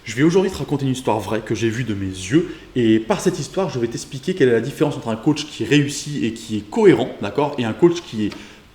Je vais aujourd'hui te raconter une histoire vraie que j'ai vue de mes yeux et par cette histoire, je vais t'expliquer quelle est la différence entre un coach qui réussit et qui est cohérent, d'accord, et un coach qui est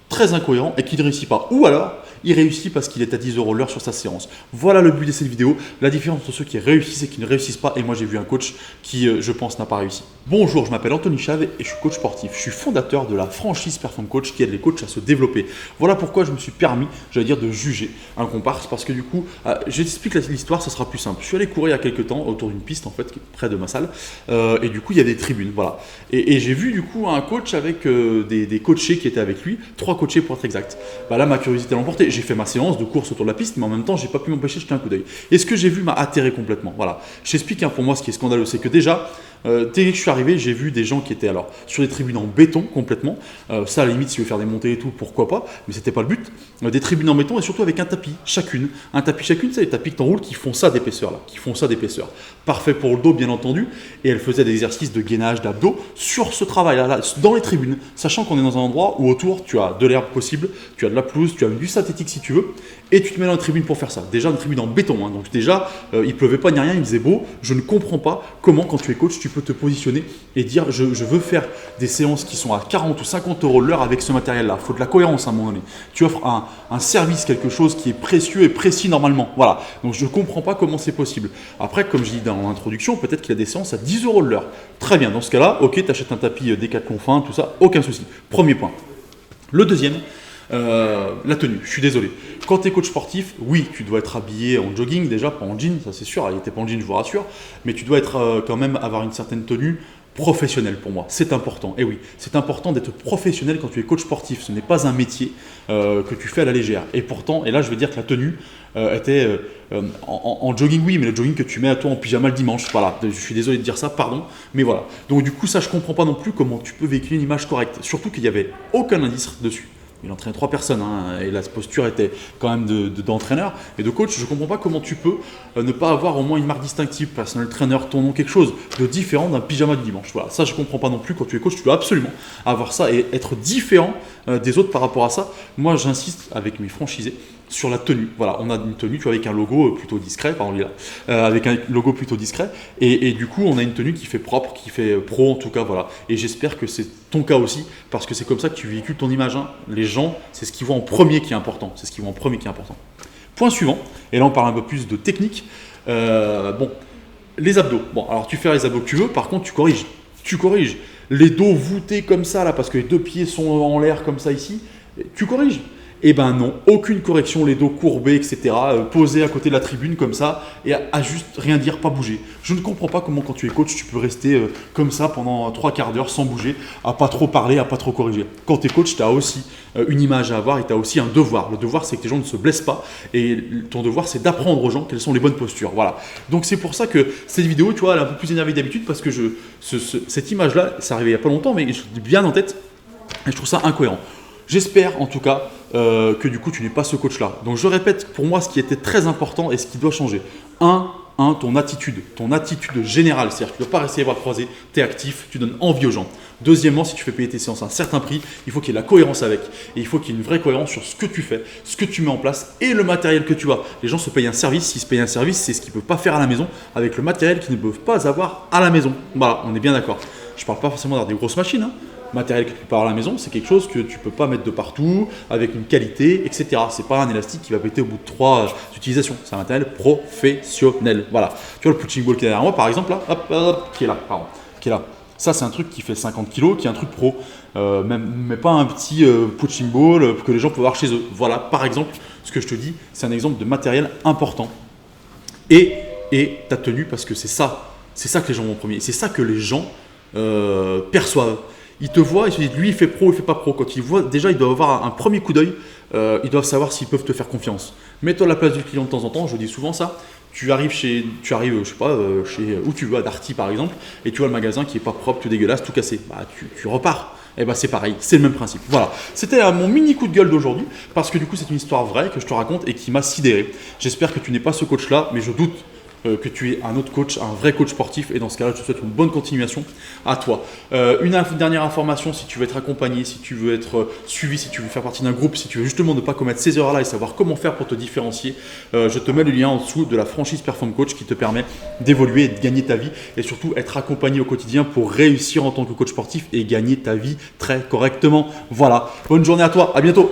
très incohérent et qui ne réussit pas. Ou alors, il réussit parce qu'il est à 10 € l'heure sur sa séance. Voilà le but de cette vidéo, la différence entre ceux qui réussissent et qui ne réussissent pas. Et moi, j'ai vu un coach qui, je pense, n'a pas réussi. Bonjour, je m'appelle Anthony Chave et je suis coach sportif. Je suis fondateur de la franchise Perform Coach qui aide les coachs à se développer. Voilà pourquoi je me suis permis, j'allais dire, de juger un comparse parce que du coup, je t'explique l'histoire, ça sera plus simple. Je suis allé courir il y a quelques temps autour d'une piste en fait, près de ma salle, et du coup, il y a des tribunes, voilà. Et j'ai vu du coup un coach avec des coachés qui étaient avec lui, 3 coachés pour être exact. Bah là, ma curiosité l'a emporté. J'ai fait ma séance de course autour de la piste, mais en même temps, j'ai pas pu m'empêcher de jeter un coup d'œil. Et ce que j'ai vu m'a atterré complètement. Voilà. Je t'explique pour moi ce qui est scandaleux, c'est que déjà, dès que je suis arrivé, j'ai vu des gens qui étaient alors sur des tribunes en béton complètement. Ça, à la limite, si tu veux faire des montées et tout, pourquoi pas, mais c'était pas le but. Des tribunes en béton et surtout avec un tapis chacune. Un tapis chacune, c'est les tapis que t'enroules qui font ça d'épaisseur là, qui font ça d'épaisseur. Parfait pour le dos, bien entendu. Et elle faisait des exercices de gainage, d'abdos sur ce travail-là, dans les tribunes, sachant qu'on est dans un endroit où autour tu as de l'herbe possible, tu as de la pelouse, tu as du synthétique si tu veux, et tu te mets dans une tribune pour faire ça. Déjà une tribune en béton, hein. Donc déjà il pleuvait pas ni rien, il faisait beau. Je ne comprends pas comment quand tu es coach tu peux te positionner et dire je veux faire des séances qui sont à 40 ou 50 € l'heure avec ce matériel-là. Il faut de la cohérence à un moment donné. Tu offres un service, quelque chose qui est précieux et précis normalement. Voilà. Donc je ne comprends pas comment c'est possible. Après, comme je dis dans l'introduction, peut-être qu'il y a des séances à 10 € l'heure. Très bien. Dans ce cas-là, ok, tu achètes un tapis Décathlon fin, tout ça, aucun souci. Premier point. Le deuxième, la tenue, je suis désolé. Quand tu es coach sportif, oui, tu dois être habillé en jogging déjà, pas en jean, ça c'est sûr, il n'était pas en jean, je vous rassure, mais tu dois être quand même avoir une certaine tenue professionnelle pour moi, c'est important. Et oui, c'est important d'être professionnel quand tu es coach sportif, ce n'est pas un métier que tu fais à la légère. Et pourtant, et là je veux dire que la tenue était en jogging, oui, mais le jogging que tu mets à toi en pyjama le dimanche, voilà, je suis désolé de dire ça, pardon, mais voilà. Donc du coup ça je comprends pas non plus comment tu peux véhiculer une image correcte, surtout qu'il n'y avait aucun indice dessus. Il entraînait 3 personnes hein, et la posture était quand même d'entraîneur et de coach. Je ne comprends pas comment tu peux ne pas avoir au moins une marque distinctive, personal trainer, ton nom, quelque chose de différent d'un pyjama du dimanche. Voilà, ça je ne comprends pas non plus. Quand tu es coach, tu dois absolument avoir ça et être différent des autres par rapport à ça. Moi, j'insiste avec mes franchisés sur la tenue. Voilà, on a une tenue, tu vois, avec un logo plutôt discret, pardon, là, avec un logo plutôt discret, et du coup, on a une tenue qui fait propre, qui fait pro en tout cas, voilà. Et j'espère que c'est ton cas aussi, parce que c'est comme ça que tu véhicules ton image. Hein. Les gens, c'est ce qu'ils voient en premier qui est important. C'est ce qu'ils voient en premier qui est important. Point suivant, et là on parle un peu plus de technique. Bon, les abdos. Bon, alors tu fais les abdos que tu veux, par contre tu corriges. Tu corriges. Les dos voûtés comme ça, là, parce que les 2 pieds sont en l'air comme ça ici, tu corriges. Eh ben non, aucune correction, les dos courbés, etc., posés à côté de la tribune comme ça, et à juste rien dire, pas bouger. Je ne comprends pas comment quand tu es coach, tu peux rester comme ça pendant 3 quarts d'heure sans bouger, à pas trop parler, à pas trop corriger. Quand tu es coach, tu as aussi une image à avoir et tu as aussi un devoir. Le devoir, c'est que les gens ne se blessent pas, et ton devoir, c'est d'apprendre aux gens quelles sont les bonnes postures. Voilà. Donc c'est pour ça que cette vidéo, tu vois, elle est un peu plus énervée d'habitude, parce que cette image-là, ça arrivait il n'y a pas longtemps, mais je l'ai bien en tête, et je trouve ça incohérent. J'espère en tout cas que du coup tu n'es pas ce coach-là. Donc je répète pour moi ce qui était très important et ce qui doit changer. Ton attitude générale, c'est-à-dire que tu ne dois pas rester les bras croisés, tu es actif, tu donnes envie aux gens. Deuxièmement, si tu fais payer tes séances à un certain prix, il faut qu'il y ait la cohérence avec. Et il faut qu'il y ait une vraie cohérence sur ce que tu fais, ce que tu mets en place et le matériel que tu as. Les gens se payent un service, s'ils se payent un service, c'est ce qu'ils ne peuvent pas faire à la maison avec le matériel qu'ils ne peuvent pas avoir à la maison. Voilà, on est bien d'accord. Je ne parle pas forcément d'avoir des grosses machines, hein. Matériel que tu peux avoir à la maison, c'est quelque chose que tu ne peux pas mettre de partout, avec une qualité, etc. Ce n'est pas un élastique qui va péter au bout de 3 utilisations. C'est un matériel professionnel. Voilà. Tu vois le punching ball qui est derrière moi, par exemple, là, qui est là, pardon, qui est là. Ça, c'est un truc qui fait 50 kg, qui est un truc pro. Mais pas un petit punching ball que les gens peuvent avoir chez eux. Voilà, par exemple, ce que je te dis, c'est un exemple de matériel important. Et ta tenue, parce que c'est ça que les gens vont en premier. C'est ça que les gens perçoivent. Ils te voient, ils se disent lui il fait pro, il fait pas pro. Quand ils voient, déjà ils doivent avoir un premier coup d'œil, ils doivent savoir s'ils peuvent te faire confiance. Mets-toi à la place du client de temps en temps, je dis souvent ça. Tu arrives chez où tu veux, à Darty par exemple, et tu vois le magasin qui est pas propre, tout dégueulasse, tout cassé. Bah tu repars. Et bah c'est pareil, c'est le même principe. Voilà, c'était mon mini coup de gueule d'aujourd'hui, parce que du coup c'est une histoire vraie que je te raconte et qui m'a sidéré. J'espère que tu n'es pas ce coach-là, mais je doute que tu es un autre coach, un vrai coach sportif. Et dans ce cas-là, je te souhaite une bonne continuation à toi. Dernière information, si tu veux être accompagné, si tu veux être suivi, si tu veux faire partie d'un groupe, si tu veux justement ne pas commettre ces erreurs-là et savoir comment faire pour te différencier, je te mets le lien en dessous de la franchise Perform Coach qui te permet d'évoluer et de gagner ta vie et surtout être accompagné au quotidien pour réussir en tant que coach sportif et gagner ta vie très correctement. Voilà, bonne journée à toi, à bientôt.